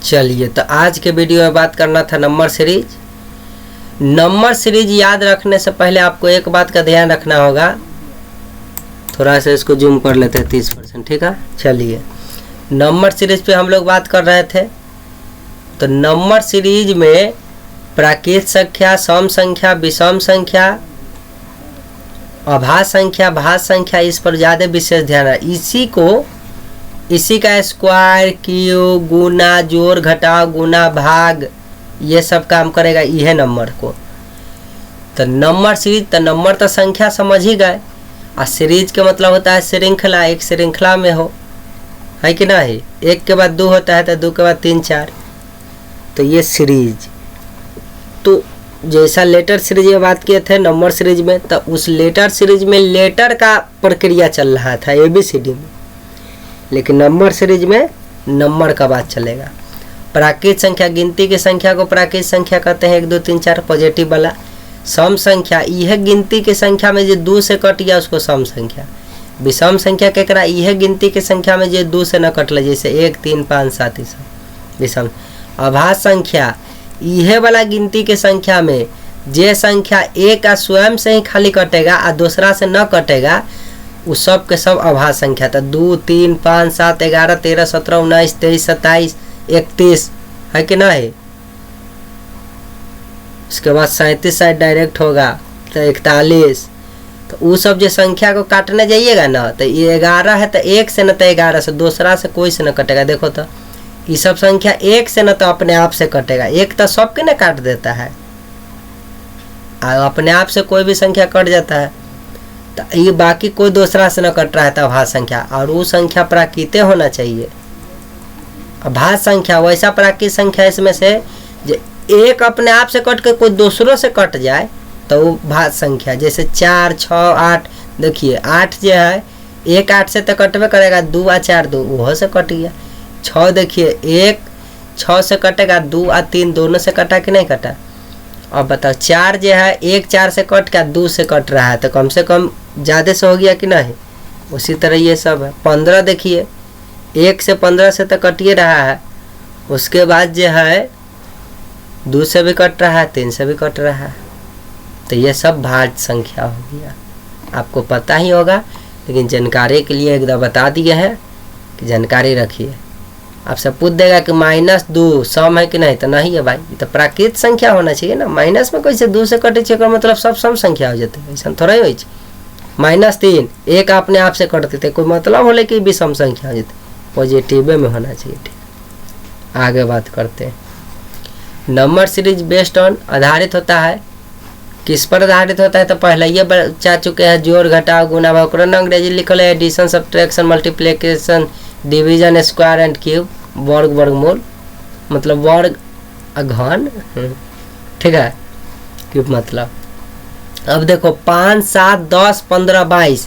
चलिए, तो आज के वीडियो में बात करना था नंबर सीरीज। नंबर सीरीज याद रखने से पहले आपको एक बात का ध्यान रखना होगा। थोड़ा सा इसको जूम कर लेते हैं 30%, ठीक है। चलिए, नंबर सीरीज पे हम लोग बात कर रहे थे। तो नंबर सीरीज में प्राकृत संख्या, सम संख्या, विषम संख्या, अभाज्य संख्या, भाज्य संख्या, इस पर ज़्यादा विशेष ध्यान है। इसी का स्क्वायर, क्यूब, गुना, जोड़, घटाव, गुना, भाग, ये सब काम करेगा यह नंबर को। तो नंबर सीरीज, तो नंबर तो संख्या समझ ही गए, और सीरीज के मतलब होता है श्रृंखला, एक श्रृंखला में हो, है कि नहीं। एक के बाद दो होता है तो दो के बाद तीन चार, तो ये सीरीज। तो जैसा लेटर सीरीज में बात किए थे नंबर सीरीज में, तो उस लेटर सीरीज में लेटर का प्रक्रिया चल रहा था ABCD में, लेकिन नंबर सीरीज में नंबर का बात चलेगा। प्राकृत संख्या, गिनती की संख्या को प्राकृत संख्या कहते हैं, 1 2 3 4 पॉजिटिव वाला। सम संख्या, यह गिनती की संख्या में जो 2 से कट गया उसको सम संख्या। विषम संख्या केकरा, यह गिनती की संख्या में जो 2 से न कटले, जैसे 1 3 5 7 ये सब विषम। अभाज्य संख्या, यह वाला गिनती की संख्या में जे संख्या एक का स्वयं से ही खाली कटेगा और दूसरा से न कटेगा, उस सब के सब अभाज्य संख्या था। 2 3 5 7 11 13 17 19 23 27 31, है कि नहीं। उसके बाद 37 साइड डायरेक्ट होगा तो 41। तो वो सब जो संख्या को काटने जाइएगा ना, तो ये 11 है तो एक से न तो 11 से, दूसरा से कोई से न कटेगा। देखो तो ये सब संख्या एक से न तो अपने आप से कटेगा, एक तो सबके न काट देता है, और अपने आप से कोई भी संख्या कट जाता है। तो ये बाकी कोई दूसरा से न कट रहा है तो अभाज्य संख्या, और वो संख्या प्राकृत होना चाहिए। अभाज्य संख्या वैसा प्राकृत संख्या इसमें से जो एक अपने आप से कट के कोई दूसरों से कट जाए तो वो भाज्य संख्या। जैसे 4 6 8, देखिए 8 जो है, एक 8 से तो कटवे करेगा, 2 और 4 2 वह से कट गया। 6 देखिए, एक 6 से कटेगा, 2 और 3 दोनों से कटा कि नहीं कटा। अब बताओ 4 जो है, एक 4 से कट के 2 से कट रहा है, तो कम से कम ज़्यादा से हो गया कि नहीं। उसी तरह ये सब है। 15 देखिए, 1 से 15 से तो कटिए रहा है, उसके बाद जो है 2 से भी कट रहा है, 3 से भी कट रहा है, तो ये सब भाज्य संख्या हो गया। आपको पता ही होगा, लेकिन जानकारी के लिए एकदम बता दिए हैं कि जानकारी रखिए। आपसे पूछ देगा कि -2 सम है कि नहीं, तो नहीं है भाई, तो प्राकृत संख्या होना चाहिए ना। माइनस में कैसे 2 से कटे छे, मतलब सब सम संख्या हो जाते हैं, ऐसा थोड़ा ही हो। -3 एक अपने आप से कटते थे, कोई मतलब हो कि विषम संख्या हो जाती, पॉजिटिव में होना चाहिए। ठीक, आगे बात करते हैं। नंबर सीरीज बेस्ड ऑन आधारित होता है, किस पर आधारित होता है, तो पहले ये बचा चुके हैं, जोड़, घटाव, गुना, भाग। अंग्रेजी लिखल है addition, subtraction, multiplication, division, square and cube, वर्ग, वर्गमूल, मतलब वर्ग घन, ठीक है, क्यूब मतलब। अब देखो 5 7 10 15 22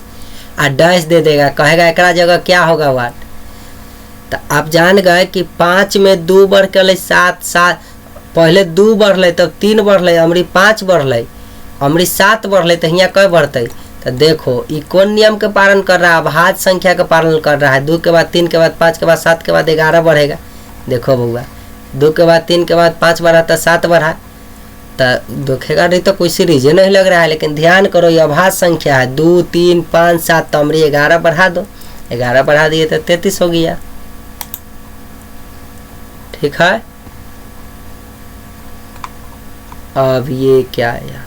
और डैश दे देगा, कहेगा एकरा जगह क्या होगा वाट। तो आप जान गए कि 5 में 2 बढ़ के 7 पहले 2 बढ़ल तब 3 बढ़ल, अमरी 5 बढ़ल, अमरी 7 बढ़ल, तो यहाँ कब बढ़ते। तो देखो ये कौन नियम के पालन कर रहा है, अभाज्य संख्या का पालन कर रहा है। 2 के बाद 3 के बाद 5 के बाद 7 के बाद 11 बढ़ेगा। देखो बउआ, 2 के बाद 3 के बाद 5 बढ़ा तो 7 बढ़ा, तो देखेगा नहीं तो कोई सीरीज नहीं लग रहा है। लेकिन ध्यान करो ये अभाज्य संख्या है, 2 3 5 7, तो अमरी 11 बढ़ा दो, 11 बढ़ा दिए तो 33 हो गया। ठीक है, अब ये क्या आया,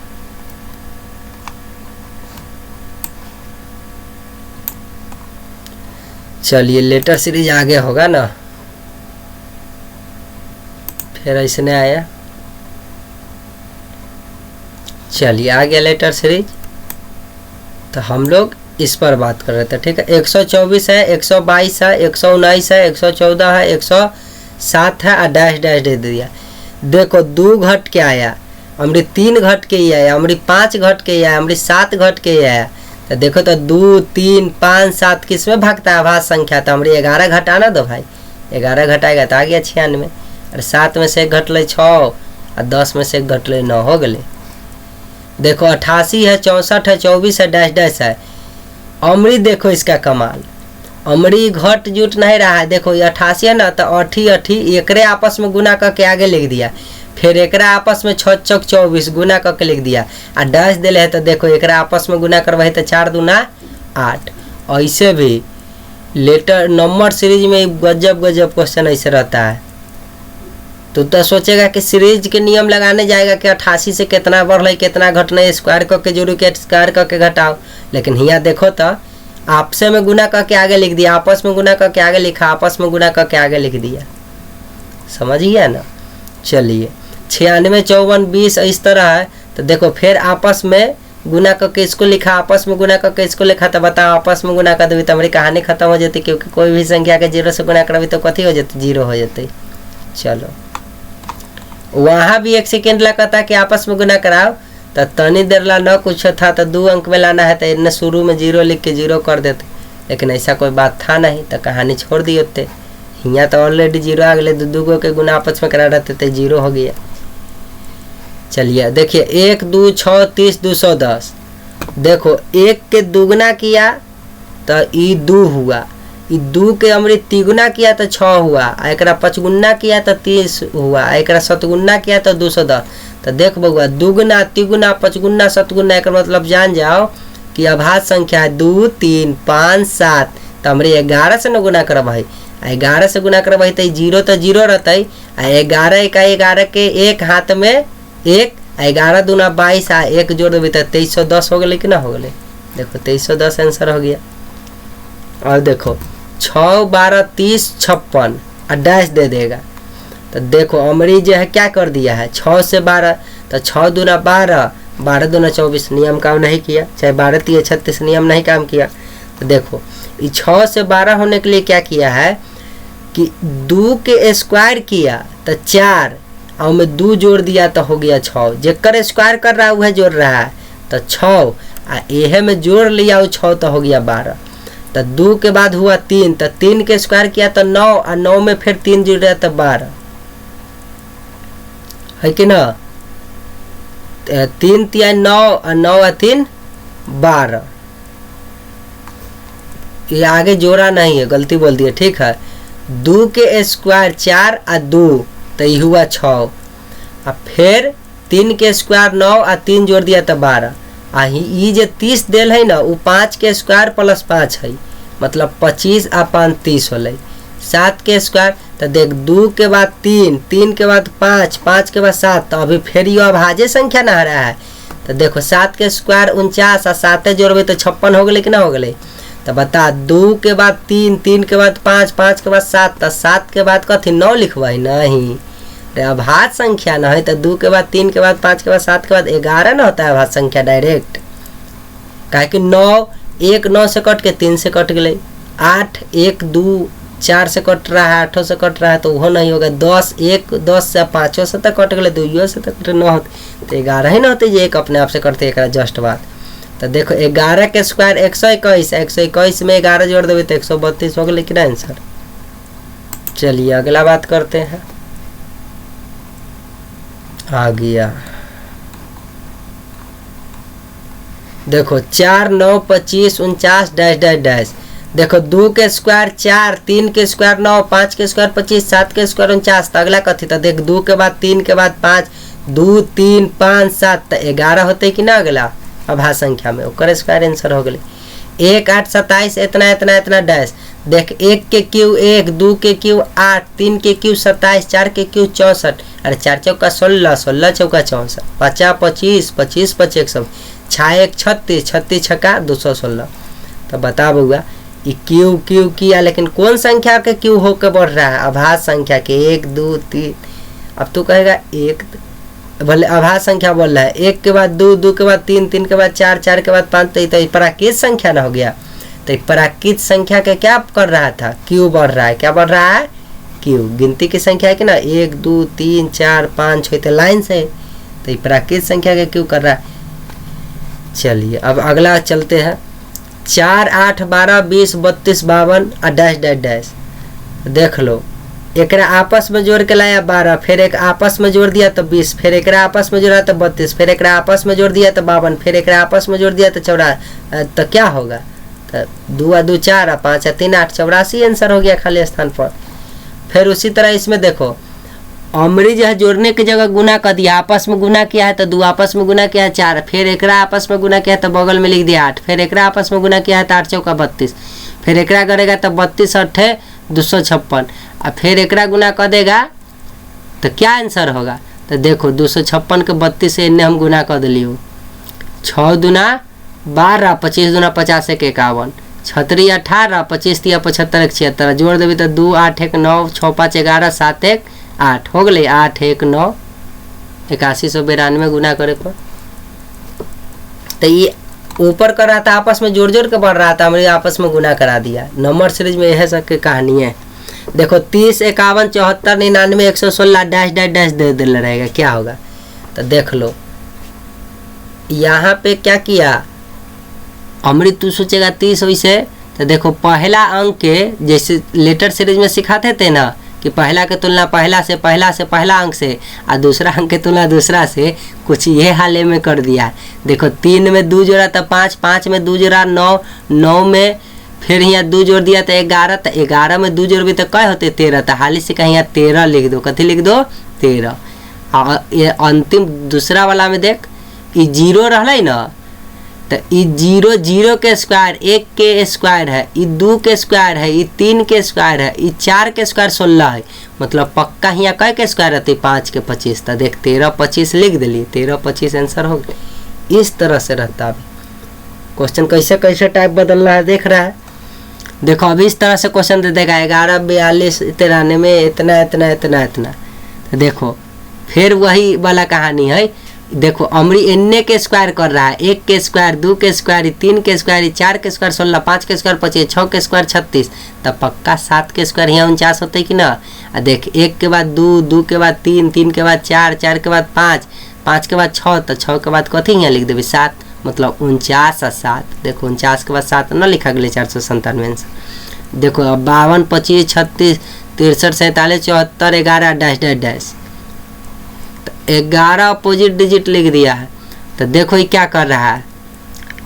चलिए लेटर सीरीज आगे होगा ना, फिर ऐसे आया। चलिए आ गया लेटर सीरीज, तो हम लोग इस पर बात कर रहे थे। ठीक है, 124 है, 122 है, 119 है, 114 है, 107 है, और डैश डैश दे दिया। देखो 2 घट के आया, अमरी 3 घट के ही आया, अमरी 5 घट के ही आया, अमरी 7 घट के ही आया। तो देखो तो 2 3 5 7 किस में भागता है, अभाज्य संख्या। तो हमारी 11 घटाना दो भाई, 11 घटाएगा तो आ गया 96, और 7 में से 1 घट ले 6, और 10 में से 1 घट ले 9 हो गए। देखो 88 है, 64 है, 24 है, डैश डैश है। अमरी देखो इसका कमाल, अमरी घट जुट नहीं रहा है। देखो ये 88 है ना, तो 88 एकरे आपस में गुना करके आगे लिख दिया, फिर एकरा आपस में 6 चौक 24 गुना करके लिख दिया आ डैश दिले है। तो देखो एकरा आपस में गुना करवाई तो 4 दूना 8। ऐसे भी लेटर नंबर सीरीज में गजब गजब क्वेश्चन ऐसे रहता है। तो सोचेगा कि सीरीज के नियम लगाने जाएगा कि 88 से कितना बढ़ कितना घटना, स्क्वायर करके जोड़ू के स्क्वायर करके घटाओ। लेकिन यहाँ देखो तो आपस में गुना करके आगे लिख दिया, आपस में गुना करके आगे लिखा, आपस में गुना करके आगे लिख दिया। समझ गया ना। चलिए 96 54 20 इस तरह है। तो देखो फिर आपस में गुना करके इसको लिखा, आपस में गुना करके इसको लिखा। तो बताओ आपस में गुना कर देवी तो हमारी कहानी खत्म हो जाती, क्योंकि कोई भी संख्या के 0 से गुना करबी तो कथी हो जाती, 0 हो जाती। चलो वहाँ भी 1 सेकेंड लगता कि आपस में गुना कराओ, तो तनी देर ला न कुछ था तो 2 अंक में लाना है, तो इन्हें शुरू में 0 लिख के 0 कर देते। लेकिन ऐसा कोई बात था नहीं, तो कहानी छोड़ दी होते। यहाँ तो ऑलरेडी 0 आ गए, 2 गो के गुना आपस में करा रहते तो 0 हो गया। चलिए देखिए 1 2 6 30 210। देखो 1 के दुगना किया तो ई 2 हुआ, ई 2 के अमृत तिगुना किया तो 6 हुआ, एकरा 55 किया तो 30 हुआ, एकरा 7 किया तो 210। तो देख बउआ दुगुना तिगुना 55 7 एक मतलब जान जाओ कि अभाज्य संख्या है 2 3 5 7। तो हमारे 11 से न गुना करब है, 11 से गुना करब है तो 0 तो 0 रहता है। 11 का 11 के एक हाथ में 1, 11 दूना 22 आ 1 जोड़ देवी तो 2310 हो गए कि ना हो गए। देखो 2310 आंसर हो गया। और देखो 6 12 30 56 और डैश दे देगा। तो देखो अमरी जो है क्या कर दिया है 6 से 12, तो 6 दूना 12 12 दूना 24 नियम काम नहीं किया, चाहे 12 3 36 नियम नहीं काम किया। तो देखो ये 6 से 12 होने के लिए क्या किया है कि 2 के स्क्वायर किया तो 4 और में 2 जोड़ दिया तो हो गया 6। जेकर स्क्वायर कर रहा है वह जोड़ रहा है तो 6 आ यह में जोड़ लिया वो 6 तो हो गया 12। तो 2 के बाद हुआ 3, तो 3 के स्क्वायर किया तो 9 और 9 में फिर 3 जुड़ रहा तो 12 है कि ना। 3 3 9 और 9 और 3 12। ये आगे जोड़ा नहीं है, गलती बोल दिया, ठीक है। 2 के स्क्वायर 4 और 2 तो ये हुआ 6 और फिर 3 के स्क्वायर 9 और 3 जोड़ दिया तो 12। ये जो 30 देल है ना वो 5 के स्क्वायर प्लस 5 है, मतलब 25 और 5 30 होल। 7 के स्क्वायर तो देख 2 के बाद 3 3 के बाद 5 5 के बाद 7, तो अभी फिर ये अभाज्य संख्या ना रहा है। तो देखो 7 के स्क्वायर 49 और 7 जोड़बे तो 56 हो गए कि ना हो गए। तो बता 2 के बाद 3 3 के बाद 5 5 के बाद 7, तो 7 के बाद कथी 9 लिखवाई नहीं, अभाज्य संख्या ना है। तो 2 के बाद 3 के बाद 5 के बाद 7 के बाद 11 ना होता है अभाज्य संख्या डायरेक्ट, काहे कि 9 1 9 से कट के 3 से कट गए, 8 1 2 4 से कट रहा है, 8 से कट रहा है तो वो नहीं होगा। 10 1 10 से 5 से तक कट गए, 2 से तक न होते तो 11 ही ना होते, जो एक अपने आप से करते एक जस्ट बात। तो देखो 11 के स्क्वायर 121, 121 में 11 जोड़ देवे तो 132 हो गए लेकिन आंसर। चलिए अगला बात करते हैं। आ गया देखो 4 9 25 49 डैश डैश डैश। देखो 2 के स्क्वायर 4 3 के स्क्वायर 9 5 के स्क्वायर 25 7 के स्क्वायर 49। तो अगला कथी था देख 2 के बाद 3 के बाद 5 2 3 5 7 तो 11 होते कि ना अगला अभाज्य संख्या में ओकर स्क्वायर आंसर हो गए। 1 8 27 इतना इतना इतना डैश। देख 1 के क्यू 1 2 के क्यू 8 3 के क्यू 27 4 के क्यू 64 अरे 4 चौका 16 16 चौका 64 50 25 25 5 100 6 1 36 36 छक्का 216। तो बता बउआ ये क्यू क्यू किया लेकिन कौन संख्या के क्यू होकर बढ़ रहा है अभाज्य संख्या के 1 2 3। अब तू कहेगा 1 भले अभाज्य संख्या बोल रहा है 1 के बाद 2 2 के बाद 3 3 के बाद 4 4 के बाद 5 तो प्राकृत संख्या ना हो गया। तो प्राकृत संख्या के क्या कर रहा था क्यू बढ़ रहा है। क्या बढ़ रहा है क्यू गिनती की संख्या है कि ना 1 2 3 4 5 6 तो लाइन से तो प्राकृत संख्या के क्यू कर रहा है। चलिए अब अगला चलते हैं 4 8 12 20 32 52 और डैश डैश डैश। देख लो एक आपस में जोड़ के लाया 12 फिर एक आपस में जोड़ दिया तो 20 फिर एक आपस में जोड़ा तो 32 फिर एक आपस में जोड़ दिया तो 52 फिर एक आपस में जोड़ दिया तो 54। तो क्या होगा तो 2 और 2 4 और 5 और 3 8, 84 आंसर हो गया खाली स्थान पर। फिर उसी तरह इसमें देखो अमरी जो है जोड़ने की जगह गुना कर दिया, आपस में गुना किया है तो 2 आपस में गुना किया है 4, फिर एकरा आपस में गुना किया है तो बगल में लिख दिया 8, फिर एकरा आपस में गुना किया है तो 8 चौका 32, फिर एकरा करेगा तो 32 8 256, और फिर एकरा गुना कर देगा तो क्या आंसर होगा। तो देखो 256 के 32 से इन्हें हम गुना कर दिली हो, 6 दूना 12, 25 दूना 50 1 51, 36 18, 25 3 75 76, जोड़ देवी तो 2 8 1 9 6 5 11 7 1 8 हो गए 8 1 9 8192 गुना करे पर। तो ये ऊपर कर रहा था आपस में जोड़ जोड़ के बढ़ रहा था, हमने आपस में गुना करा दिया। नंबर सीरीज में यह सब की कहानी है। देखो 30 51 74 99 116 डैश डैश डैश दे दिल रहेगा, क्या होगा। तो देख लो यहाँ पे क्या किया अमृत, तू सोचेगा 30 वैसे। तो देखो पहला अंक के जैसे लेटर सीरीज में सिखाते थे ना कि पहला के तुलना पहला से पहला अंक से, और दूसरा अंक के तुलना दूसरा से, कुछ ये हाल में कर दिया। देखो 3 में 2 जोड़ा तो 5, 5 में 2 जोड़ा 9, 9 में फिर यहाँ 2 जोड़ दिया तो 11, तो 11 में 2 जोड़ भी तो क्या होते 13, तो हाली से कहीं यहाँ 13 लिख दो, कथी लिख दो 13। और ये अंतिम दूसरा वाला में देख ये 0 रहा ना, तो ये 0 0 के स्क्वायर 1 के स्क्वायर है, ये 2 के स्क्वायर है, ये 3 के स्क्वायर है, ये 4 के स्क्वायर 16 है, मतलब पक्का यहाँ कै के स्क्वायर रहती 5 के 25। तो देख 13 25 लिख दिली, 13 25 आंसर हो गया। इस तरह से रहता अभी क्वेश्चन कैसे कैसे टाइप बदल रहा है देख रहा है। देखो अभी इस तरह से क्वेश्चन दे देगा 11 42 93 इतना इतना इतना इतना। तो देखो फिर वही वाला कहानी है। देखो अमरी एन के स्क्वायर कर रहा है, 1 के स्क्वायर 2 के स्क्वायर 3 के स्क्वायर 4 के स्क्वायर 16 5 के स्क्वायर 25 6 के स्क्वायर 36, तब पक्का 7 के स्क्वायर यहाँ 49 होते कि ना। देख 1 के बाद 2 2 के बाद 3 3 के बाद 4 4 के बाद 5 5 के बाद 6, तो 6 के बाद कथी यहाँ लिख देवी 7, मतलब 49 और 7। देखो 49 के बाद 7 न लिखा गया 497 से। देखो अब 52 25 36 63 47 74 11 dash dash dash, 11 opposite digit लिख दिया है। तो देखो ये क्या कर रहा है,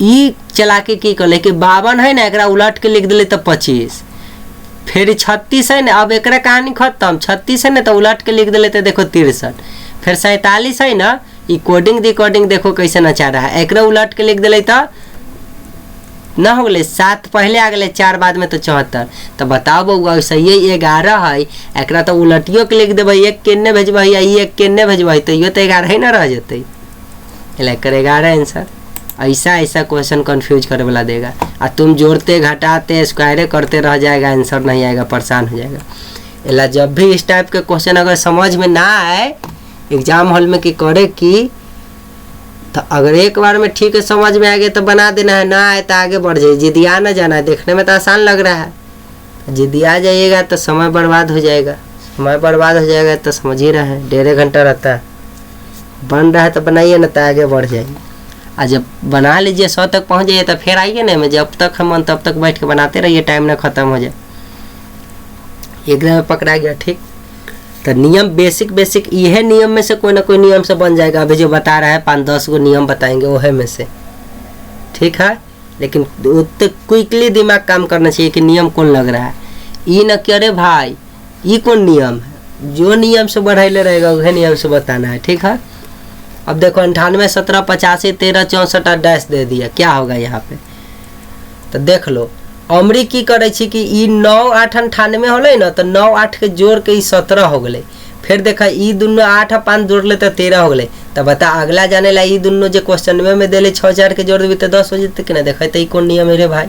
ई चला के की कर ले कि 52 है ना, एकरा उलट के लिख दिले तो 25, फिर 36 है ना, अब एकरा कहानी खत्म। 36 है ना तो उलट के लिख दिले तो देखो 63, फिर 47 है ना, ये कोडिंग रिकॉर्डिंग देखो कैसे नचा रहा है, एकरा उलट के लिख दिले तो ना हो गए 7 पहले आ गए 4 बाद में तो 74। तो बताओ बउआ वैसे ये 11 है, एकरा तो उलटियो के लिख देबै, 1 केन्ने भेजबै या 1 केन्ने भेजबै, तो ये तो 11 ही ना रह जते, लेकर 11 आंसर। ऐसा ऐसा क्वेश्चन कंफ्यूज करे वाला देगा, और तुम जोड़ते घटाते स्क्वायरे करते रह जाएगा, आंसर नहीं आएगा, परेशान हो जाएगा। इला जब भी इस टाइप के क्वेश्चन अगर समझ में ना आए एग्जाम हॉल में कि करे की, तो अगर एक बार में ठीक है समझ में आ गया तो बना देना है, ना आए तो आगे बढ़ जाए, जिदिया ना जाना है। देखने में तो आसान लग रहा है, जिदिया जाइएगा तो समय बर्बाद हो जाएगा, समय बर्बाद हो जाएगा तो समझ ही रहे हैं 1.5 घंटा रहता है। बन रहा है तो बनाइए ना, तो आगे बढ़ जाइए। और जब बना लीजिए 100 तक पहुँच जाइए तो फिर आइए ना, मैं जब तक हम तब तक बैठ के बनाते रहिए, टाइम ना ख़त्म हो जाए। एकदम पकड़ा गया ठीक। तो नियम बेसिक बेसिक यह नियम में से कोई ना कोई नियम से बन जाएगा। अभी जो बता रहा है 5-10 गो नियम बताएंगे वह में से, ठीक है। लेकिन उतने क्विकली दिमाग काम करना चाहिए कि नियम कौन लग रहा है, ये न कि अरे भाई ये कौन नियम है, जो नियम से बढ़ाइले रहेगा वह नियम से बताना है, ठीक है। अब देखो 98 17 85 13 64 डैश दे दिया, क्या होगा यहाँ पे। तो देख लो अमरी की करे छी कि ई 9 8 98 होले ना, तो 9 8 के जोड़ के ई 17 हो गए। फिर देखा ई दोनों 8 और 5 जोड़ ले तो 13 हो गए। तो बता अगला जाने ला ई दोनों जो क्वेश्चन में देले 6 4 के जोड़ देवी तो 10 हो जते कि ना। देखा तो ई कौन नियम है रे भाई।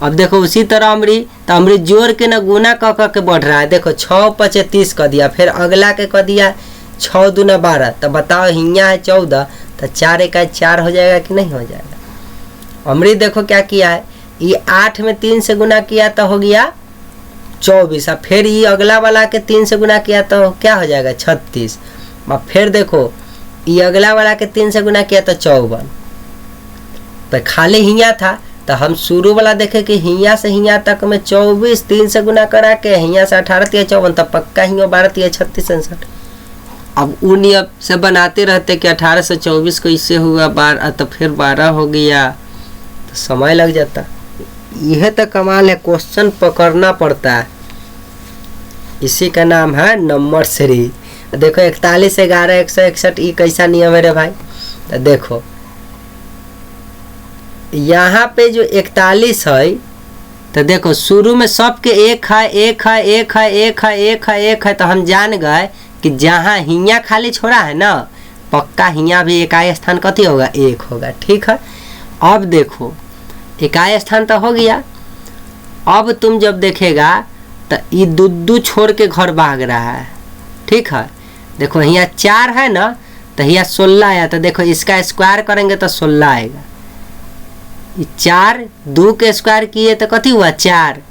अब देखो उसी तरह अमरी, तो अमरी जोड़ के ना गुना क के बढ़ रहा है। देखो 6 5 30 कर दिया, फिर अगला के कर दिया 6 दूना 12। तो बताओ हियाँ है 14, तो 4 1 4 हो जाएगा कि नहीं हो जाएगा। अमरी देखो क्या किया है, ये 8 में 3 से गुना किया तो हो गया 24, और फिर ये अगला वाला के 3 से गुना किया तो क्या हो जाएगा 36। और फिर देखो ये अगला वाला के 3 से गुना किया तो 54। तो खाली हिया था, तो हम शुरू वाला देखे कि हिया से हिया तक में 24 3 से गुना करा के हिया से 18 3 54, तब पक्का हिया 12 3 36 67। अब उन नियम से बनाते रहते कि 18 से 24 को इससे हुआ 12, तो फिर 12 हो गया, तो समय लग जाता। यह तो कमाल है, क्वेश्चन पकड़ना पड़ता है, इसी का नाम है नंबर सीरीज। देखो 41 11 161 ये कैसा नियम है रे भाई। तो देखो यहाँ पे जो 41 है, तो देखो शुरू में सबके एक है एक है एक है एक है एक है एक है, तो हम जान गए कि जहाँ हियाँ खाली छोड़ा है ना, पक्का हियाँ भी इकाई स्थान कथी होगा, एक होगा। ठीक है, अब देखो इकाई स्थान तो हो गया। अब तुम जब देखेगा तो ये दूधू छोड़ के घर भाग रहा है। ठीक है, देखो यहाँ 4 है ना, तो यहाँ 16 आया, तो देखो इसका स्क्वायर करेंगे तो 16 आएगा। 4 2 के स्क्वायर किए तो कथी हुआ 4।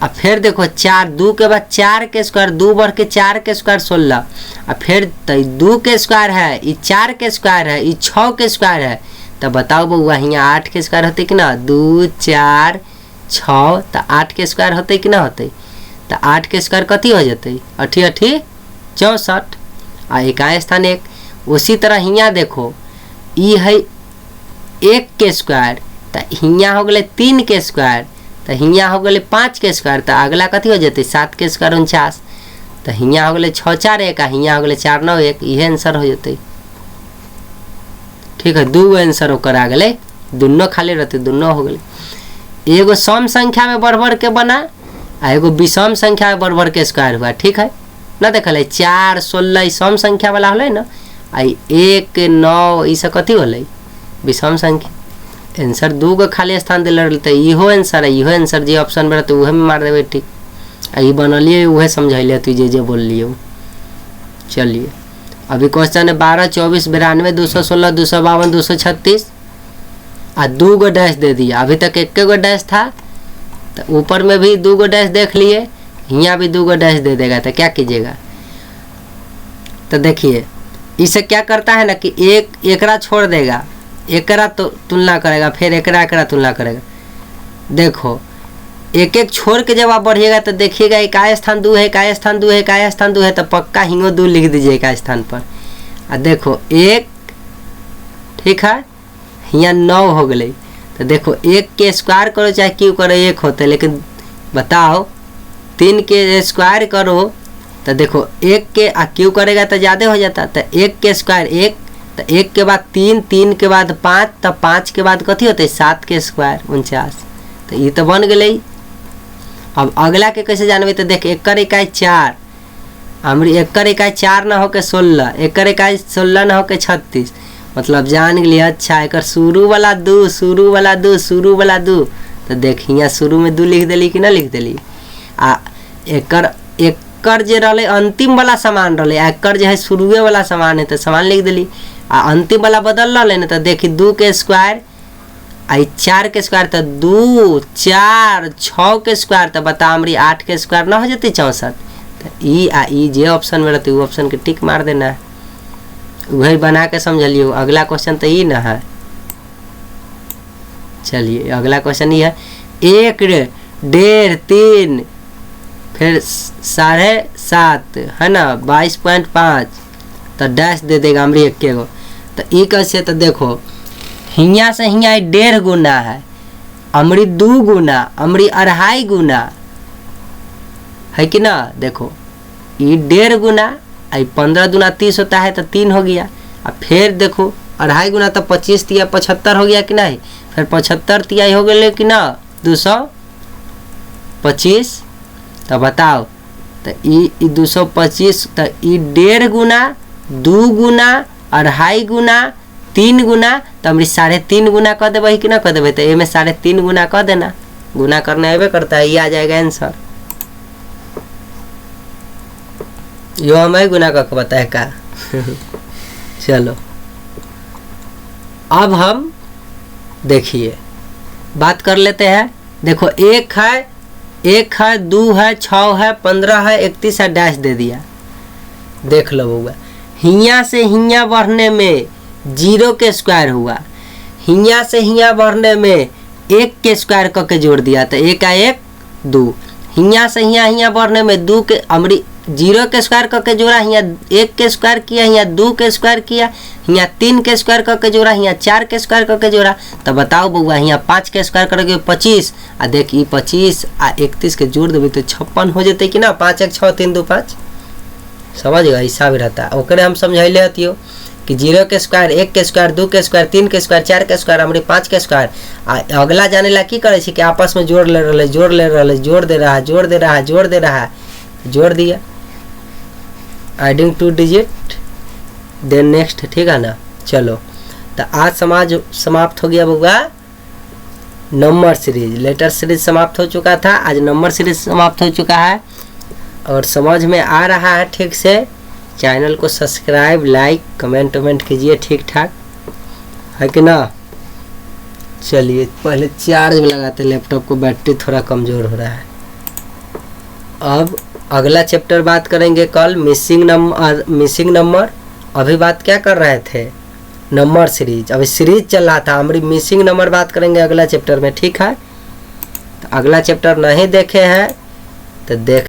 अब फिर देखो 4 2 के बाद 4 के स्क्वायर, 2 बढ़ के 4 के स्क्वायर 16। अब फिर 2 के स्क्वायर है, ये 4 के स्क्वायर है, ये 6 के स्क्वायर है। तो बताओ बउआ यहाँ 8 के स्क्वायर होते कि ना, 2 4 6, तो 8 के स्क्वायर होते कि ना होते। तो 8 के स्क्वायर कथी हो जाते, 8 8 64 आ इकाई स्थान 1। उसी तरह हियाँ देखो ये है 1 के स्क्वायर, तो हियाँ हो गए 3 के स्क्वायर, तो हियाँ हो गए 5 के स्क्वायर, तो अगला कथी हो जाते 7 के स्क्वायर 49। तो हियाँ हो गए 6 4 1 आ हियाँ हो गए 4 9 1, यह आंसर हो जाते। ठीक है, 2 आंसर होकर आ गए, दोनों खाली रहते, दोनों हो गए। एगो सम संख्या में बढ़ बढ़ के बना आ एगो विषम संख्या में बढ़ बढ़ के स्क्वायर हुआ। ठीक है ना, देखल 4 16 सम संख्या वाला होले ना, आ 1 9 ये सब कथी होले विषम संख्या। आंसर 2 गो खाली स्थान दिल रहते, इहो आंसर है, इहो आंसर जे ऑप्शन में रहते उहे में मार देवे। ठीक, आ ये बनलिए उहे समझैले तू जे बोलिए। चलिए अभी क्वेश्चन है 12 24 92 216 252 236 आ 2 गो डैश दे दिया। अभी तक 1 गो डैश था, तो ऊपर में भी 2 गो डैश देख लिए, यहाँ भी 2 गो डैश दे देगा, तो क्या कीजिएगा। तो देखिए इसे क्या करता है ना कि एकरा छोड़ देगा, एकरा तो तुलना करेगा, फिर एकरा तुलना करेगा। देखो एक एक छोड़ के जब आप बढ़िएगा तो देखिएगा इकाई स्थान 2 है, इकाई स्थान 2 है, इकाई स्थान 2 है, तो पक्का हिंगो 2 लिख दीजिए इकाई स्थान पर। और देखो 1, ठीक है, यहाँ 9 हो गए। तो देखो 1 के स्क्वायर करो चाहे क्यों करो 1 होते, लेकिन बताओ 3 के स्क्वायर करो तो देखो 1 के क्यों करेगा तो ज़्यादा हो जाता। तो 1 के स्क्वायर 1, तो 1 के बाद 3, 3 के बाद 5, तो 5 के बाद कथी होते 7 के स्क्वायर 49। तो ये तो बन गई। अब अगला के कैसे जानबे, तो देख 1 इकाई 4, हमारी 1 इकाई 4 ना होके 16, 1 इकाई 16 ना होके 36, मतलब जान गए। अच्छा एक शुरू वाला 2 शुरू वाला 2 शुरू वाला 2, तो देख यहाँ शुरू में 2 लिख दिली कि ना लिख दिली। आ एकर जे रहे अंतिम वाला सामान रहे, एकर जो है शुरुए वाला सामान है तो सामान लिख दिली। आ अंतिम वाला बदल रहा ना, तो देखी 2 के स्क्वायर आई 4 के स्क्वायर, तो 2 4 6 के स्क्वायर, तो बता हमारी 8 के स्क्वायर ना हो जाती 64। तो ई जे ऑप्शन में रहती वो ऑप्शन के टिक मार देना है, वही बना के समझ लियो। अगला क्वेश्चन तो ये ना है। चलिए अगला क्वेश्चन ये है 1 1.5 3 फिर 7.5 है ना 22.5, तो डैश दे देगा हमारी 1 गो। तो ये कैसे, तो देखो हियाँ से हियाँ 1.5 गुना है, अमरी 2 गुना, अमरी 2.5 गुना है कि ना। देखो ये 1.5 गुना, 15 दूना 30 होता है तो 3 हो गया। अब फिर देखो 2.5 गुना तो 25 तिया 75 हो गया कि नहीं, फिर 75 तिया हो गए कि ना 225। तो बताओ तो ये 225, तो ये 1.5 गुना 2 गुना 2.5 गुना 3 गुना, तो हमारी 3.5 गुना कर देवे कि ना कर देवे। तो ये में 3.5 गुना कर देना, गुना करना अबे करता है, ये आ जाएगा आंसर। यो हमें गुना करके बताए का। चलो अब हम देखिए बात कर लेते हैं। देखो 1 है 2 है 6 है 15 है 31 है, डैश दे दिया। देख लो हुआ हियाँ से हियाँ बढ़ने में 0 के स्क्वायर हुआ, हियाँ से हियाँ बढ़ने में 1 के स्क्वायर करके जोड़ दिया, तो 1 का 1 2, हियाँ से हियाँ बढ़ने में 2 के अमरी 0 के स्क्वायर करके जोड़ा, यहाँ 1 के स्क्वायर किया, यहाँ 2 के स्क्वायर किया, यहाँ 3 के स्क्वायर करके जोड़ा, यहाँ 4 के स्क्वायर करके जोड़ा। तो बताओ बउआ यहाँ 5 के स्क्वायर करोगे 25, आ देख ये 25 आ 31 के जोड़ देवे तो 56 हो जते कि ना। 5 1 6 3 2 5, समझ गए हिसाब रहता है। ओकरे हम समझैले हतियो कि 0 के स्क्वायर, 1 के स्क्वायर, 2 के स्क्वायर, 3 के स्क्वायर, 4 के स्क्वायर, हमारे 5 के स्क्वायर। आ अगला जाने ला की करे कि आपस में जोड़ ले रहे, जोड़ ले रहे, जोड़ दे रहा है, जोड़ दे रहा है, जोड़ दे रहा है, जोड़ दिया, एडिंग 2 डिजिट, देन नेक्स्ट, ठीक है ना। चलो तो आज समाप्त हो गया बउआ नंबर सीरीज, लेटर सीरीज समाप्त हो चुका था, आज नंबर सीरीज समाप्त हो चुका है। और समझ में आ रहा है ठीक से, चैनल को सब्सक्राइब, लाइक, कमेंट वमेंट कीजिए ठीक ठाक, है कि ना। चलिए पहले चार्ज में लगाते, लैपटॉप को बैटरी थोड़ा कमज़ोर हो रहा है। अब अगला चैप्टर बात करेंगे कल, मिसिंग नंबर। अभी बात क्या कर रहे थे, नंबर सीरीज, अभी सीरीज चल रहा था, हमारी मिसिंग नंबर बात करेंगे अगला चैप्टर में, ठीक है। तो अगला चैप्टर नहीं देखे हैं तो देख